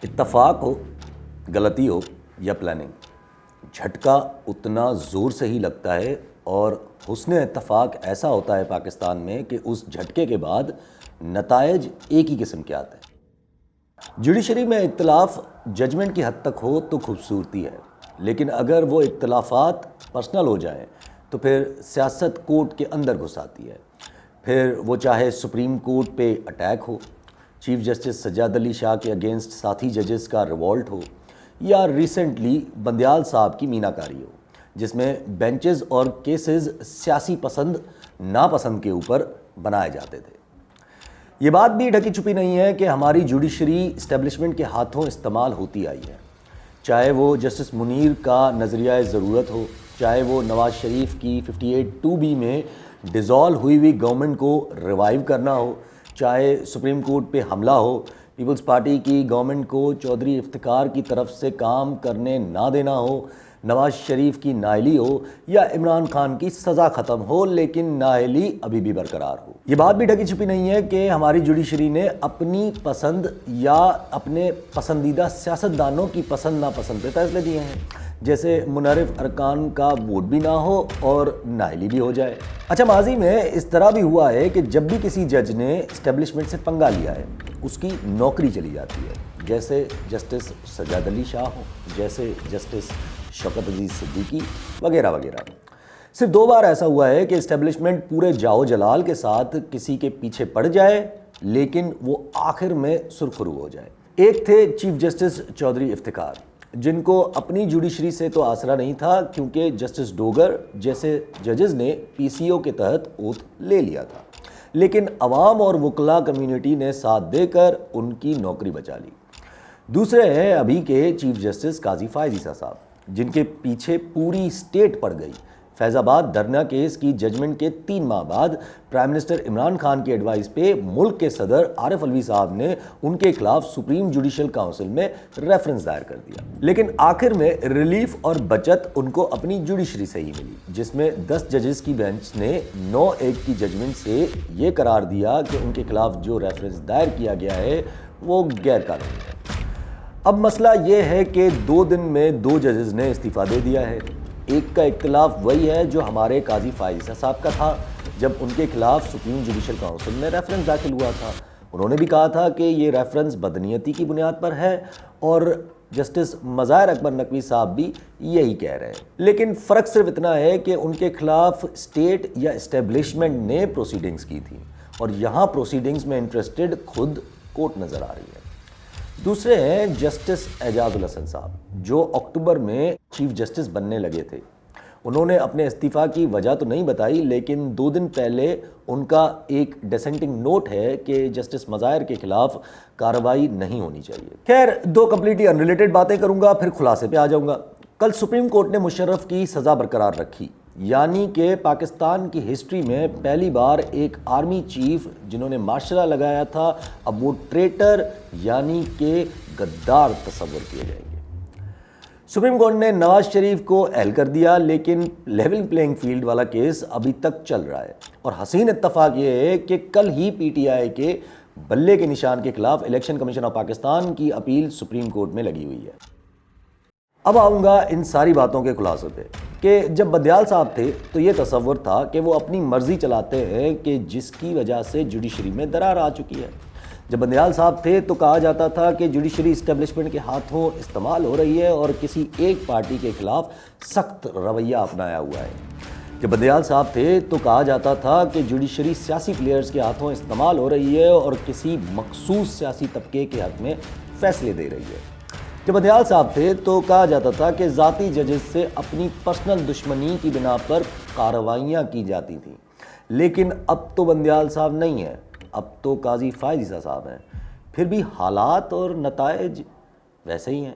اتفاق ہو، غلطی ہو یا پلاننگ، جھٹکا اتنا زور سے ہی لگتا ہے اور حسن اتفاق ایسا ہوتا ہے پاکستان میں کہ اس جھٹکے کے بعد نتائج ایک ہی قسم کے آتے ہیں۔ جوڈیشری میں اختلاف ججمنٹ کی حد تک ہو تو خوبصورتی ہے، لیکن اگر وہ اختلافات پرسنل ہو جائیں تو پھر سیاست کورٹ کے اندر گھس آتی ہے، پھر وہ چاہے سپریم کورٹ پہ اٹیک ہو، چیف جسٹس سجاد علی شاہ کے اگینسٹ ساتھی ججز کا ریوولٹ ہو، یا ریسنٹلی بندیال صاحب کی مینا کاری ہو جس میں بینچز اور کیسز سیاسی پسند ناپسند کے اوپر بنائے جاتے تھے۔ یہ بات بھی ڈھکی چھپی نہیں ہے کہ ہماری جوڈیشری اسٹیبلشمنٹ کے ہاتھوں استعمال ہوتی آئی ہے، چاہے وہ جسٹس منیر کا نظریہ ضرورت ہو، چاہے وہ نواز شریف کی 58(2)B میں ڈیزالو ہوئی گورنمنٹ کو ریوائیو کرنا ہو، چاہے سپریم کورٹ پہ حملہ ہو، پیپلز پارٹی کی گورنمنٹ کو چودھری افتخار کی طرف سے کام کرنے نہ دینا ہو، نواز شریف کی نااہلی ہو یا عمران خان کی سزا ختم ہو لیکن نااہلی ابھی بھی برقرار ہو۔ یہ بات بھی ڈھکی چھپی نہیں ہے کہ ہماری جوڈیشری نے اپنی پسند یا اپنے پسندیدہ سیاستدانوں کی پسند ناپسند پہ فیصلے دیے ہیں، جیسے منحرف ارکان کا ووٹ بھی نہ ہو اور نااہلی بھی ہو جائے۔ اچھا، ماضی میں اس طرح بھی ہوا ہے کہ جب بھی کسی جج نے اسٹیبلشمنٹ سے پنگا لیا ہے اس کی نوکری چلی جاتی ہے، جیسے جسٹس سجاد علی شاہ ہو، جیسے جسٹس شوکت عزیز صدیقی وغیرہ وغیرہ۔ صرف 2 بار ایسا ہوا ہے کہ اسٹیبلشمنٹ پورے جاؤ جلال کے ساتھ کسی کے پیچھے پڑ جائے لیکن وہ آخر میں سرخرو ہو جائے۔ ایک تھے چیف جسٹس چودھری افتخار، جن کو اپنی جوڈیشری سے تو آسرا نہیں تھا کیونکہ جسٹس ڈوگر جیسے ججز نے PCO کے تحت اوتھ لے لیا تھا، لیکن عوام اور وکلاء کمیونٹی نے ساتھ دے کر ان کی نوکری بچا لی۔ دوسرے ہیں ابھی کے چیف جسٹس قاضی فائز عیسیٰ صاحب، جن کے پیچھے پوری اسٹیٹ پڑ گئی۔ فیض آباد دھرنا کیس کی ججمنٹ کے 3 ماہ بعد پرائم منسٹر عمران خان کی ایڈوائس پہ ملک کے صدر عارف علوی صاحب نے ان کے خلاف سپریم جوڈیشل کاؤنسل میں ریفرنس دائر کر دیا، لیکن آخر میں ریلیف اور بچت ان کو اپنی جوڈیشری سے ہی ملی، جس میں 10 ججز کی بینچ نے 9-1 کی ججمنٹ سے یہ قرار دیا کہ ان کے خلاف جو ریفرنس دائر کیا گیا ہے وہ غیر قانونی ہے۔ اب مسئلہ یہ ہے کہ 2 دن میں 2 ججز نے استعفیٰ دے دیا ہے۔ ایک کا اختلاف وہی ہے جو ہمارے قاضی فائز عیسیٰ صاحب کا تھا جب ان کے خلاف سپریم جوڈیشل کاؤنسل میں ریفرنس داخل ہوا تھا۔ انہوں نے بھی کہا تھا کہ یہ ریفرنس بدنیتی کی بنیاد پر ہے اور جسٹس مظاہر اکبر نقوی صاحب بھی یہی کہہ رہے ہیں، لیکن فرق صرف اتنا ہے کہ ان کے خلاف اسٹیٹ یا اسٹیبلشمنٹ نے پروسیڈنگز کی تھی اور یہاں پروسیڈنگز میں انٹرسٹڈ خود کورٹ نظر آ رہی ہے۔ دوسرے ہیں جسٹس اعجاز الحسن صاحب، جو اکتوبر میں چیف جسٹس بننے لگے تھے۔ انہوں نے اپنے استعفیٰ کی وجہ تو نہیں بتائی، لیکن 2 دن پہلے ان کا ایک ڈسینٹنگ نوٹ ہے کہ جسٹس مظاہر کے خلاف کارروائی نہیں ہونی چاہیے۔ خیر، 2 کمپلیٹلی ان ریلیٹڈ باتیں کروں گا، پھر خلاصے پہ آ جاؤں گا۔ کل سپریم کورٹ نے مشرف کی سزا برقرار رکھی، یعنی کہ پاکستان کی ہسٹری میں پہلی بار ایک آرمی چیف جنہوں نے مارشل لا لگایا تھا اب وہ ٹریٹر یعنی کہ غدار تصور کیے جائیں گے۔ سپریم کورٹ نے نواز شریف کو اہل کر دیا، لیکن لیول پلینگ فیلڈ والا کیس ابھی تک چل رہا ہے اور حسین اتفاق یہ ہے کہ کل ہی PTI کے بلے کے نشان کے خلاف الیکشن کمیشن آف پاکستان کی اپیل سپریم کورٹ میں لگی ہوئی ہے۔ اب آؤں گا ان ساری باتوں کے خلاصے پہ کہ جب بندیال صاحب تھے تو یہ تصور تھا کہ وہ اپنی مرضی چلاتے ہیں کہ جس کی وجہ سے جوڈیشری میں درار آ چکی ہے۔ جب بندیال صاحب تھے تو کہا جاتا تھا کہ جوڈیشری اسٹیبلشمنٹ کے ہاتھوں استعمال ہو رہی ہے اور کسی ایک پارٹی کے خلاف سخت رویہ اپنایا ہوا ہے۔ جب بندیال صاحب تھے تو کہا جاتا تھا کہ جوڈیشری سیاسی پلیئرز کے ہاتھوں استعمال ہو رہی ہے اور کسی مخصوص سیاسی طبقے کے حق میں فیصلے دے رہی ہے۔ جب بندیال صاحب تھے تو کہا جاتا تھا کہ ذاتی ججز سے اپنی پرسنل دشمنی کی بنا پر کارروائیاں کی جاتی تھیں، لیکن اب تو بندیال صاحب نہیں ہیں، اب تو قاضی فائز عیسیٰ صاحب ہیں، پھر بھی حالات اور نتائج ویسے ہی ہیں۔